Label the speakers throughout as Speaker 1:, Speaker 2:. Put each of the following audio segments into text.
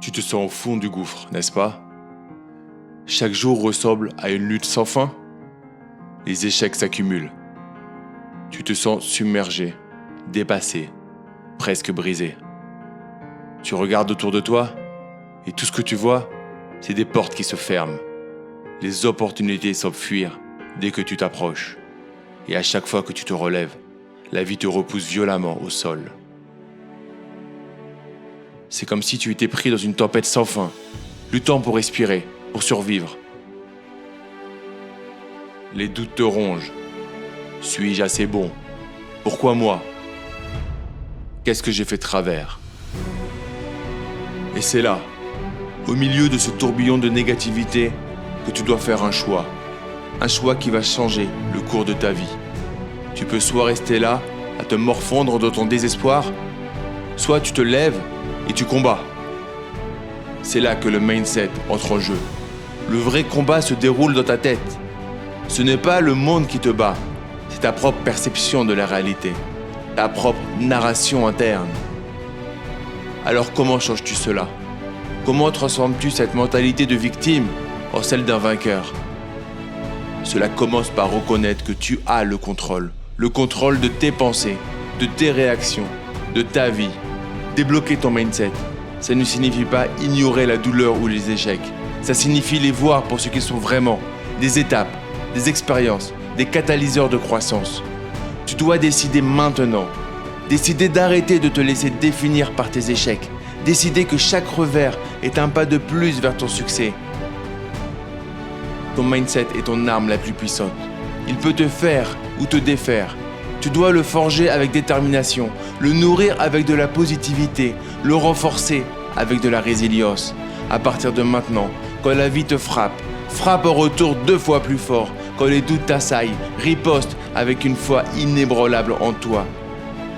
Speaker 1: Tu te sens au fond du gouffre, n'est-ce pas? Chaque jour ressemble à une lutte sans fin. Les échecs s'accumulent. Tu te sens submergé, dépassé, presque brisé. Tu regardes autour de toi et tout ce que tu vois, c'est des portes qui se ferment. Les opportunités semblent fuir dès que tu t'approches. Et à chaque fois que tu te relèves, la vie te repousse violemment au sol. C'est comme si tu étais pris dans une tempête sans fin, luttant pour respirer, pour survivre. Les doutes te rongent. Suis-je assez bon? Pourquoi moi? Qu'est-ce que j'ai fait de travers? Et c'est là, au milieu de ce tourbillon de négativité, que tu dois faire un choix. Un choix qui va changer le cours de ta vie. Tu peux soit rester là, à te morfondre dans ton désespoir, soit tu te lèves et tu combats. C'est là que le mindset entre en jeu. Le vrai combat se déroule dans ta tête. Ce n'est pas le monde qui te bat, c'est ta propre perception de la réalité, ta propre narration interne. Alors comment changes-tu cela? Comment transformes-tu cette mentalité de victime en celle d'un vainqueur? Cela commence par reconnaître que tu as le contrôle de tes pensées, de tes réactions, de ta vie. Débloquer ton mindset, ça ne signifie pas ignorer la douleur ou les échecs. Ça signifie les voir pour ce qu'ils sont vraiment, des étapes, des expériences, des catalyseurs de croissance. Tu dois décider maintenant, décider d'arrêter de te laisser définir par tes échecs, décider que chaque revers est un pas de plus vers ton succès. Ton mindset est ton arme la plus puissante. Il peut te faire ou te défaire. Tu dois le forger avec détermination, le nourrir avec de la positivité, le renforcer avec de la résilience. À partir de maintenant, quand la vie te frappe en retour 2 fois plus fort. Quand les doutes t'assaillent, riposte avec une foi inébranlable en toi.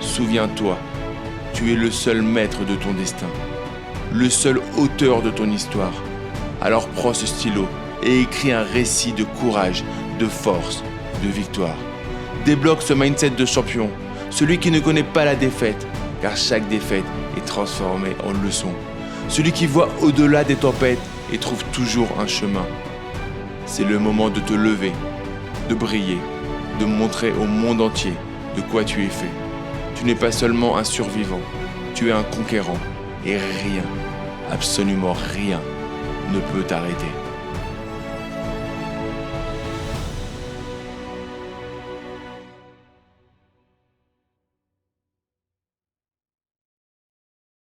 Speaker 1: Souviens-toi, tu es le seul maître de ton destin, le seul auteur de ton histoire. Alors prends ce stylo et écris un récit de courage, de force, de victoire. Débloque ce mindset de champion, celui qui ne connaît pas la défaite, car chaque défaite est transformée en leçon. Celui qui voit au-delà des tempêtes et trouve toujours un chemin. C'est le moment de te lever, de briller, de montrer au monde entier de quoi tu es fait. Tu n'es pas seulement un survivant, tu es un conquérant et rien, absolument rien, ne peut t'arrêter.